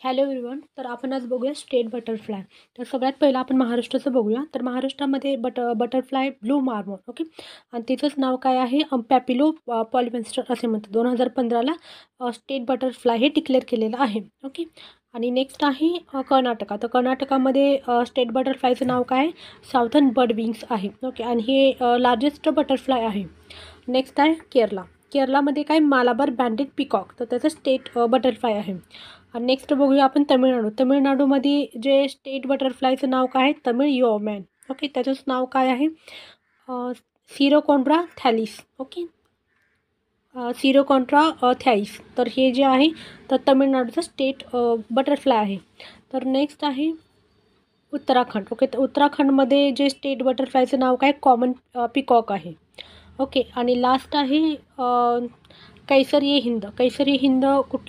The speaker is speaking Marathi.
Hello everyone. तर आपण आज बघूया स्टेट बटरफ्लाय. तर सगळ्यात पहिलं आपण महाराष्ट्राचं बघूया. तर महाराष्ट्रामध्ये बटरफ्लाय ब्लू मार्मोन, ओके. आणि तिचंच नाव काय आहे, पॅपिलो पॉलिमेस्टर असे म्हणतात. 2015ला स्टेट बटरफ्लाय हे डिक्लेअर केलेलं आहे, ओके. आणि नेक्स्ट आहे कर्नाटका. तर कर्नाटकामध्ये स्टेट बटरफ्लायचं नाव काय आहे, साऊथर्न बर्ड विंग्स आहे, ओके. आणि हे लार्जेस्ट बटरफ्लाय आहे. नेक्स्ट आहे केरला. केरलामध्ये काय मालाबार बँडेड पिकॉक, तर त्याचं स्टेट बटरफ्लाय आहे. आणि नेक्स्ट बघूया आपण तमिळनाडू. तमिळनाडूमध्ये जे स्टेट बटरफ्लायचं नाव काय आहे, तमिळ योमॅन, ओके. त्याचंच नाव काय आहे, सिरोकॉन्ड्रा थॅलिस, ओके. सिरोकॉन्ट्रा थॅलिस. तर हे जे आहे तर तमिळनाडूचं स्टेट बटरफ्लाय आहे. तर नेक्स्ट आहे उत्तराखंड, ओके. तर उत्तराखंडमध्ये जे स्टेट बटरफ्लायचं नाव काय, कॉमन पिकॉक आहे, ओके. आणि लास्ट आहे कैसरी हिंद. कैसरी हिंद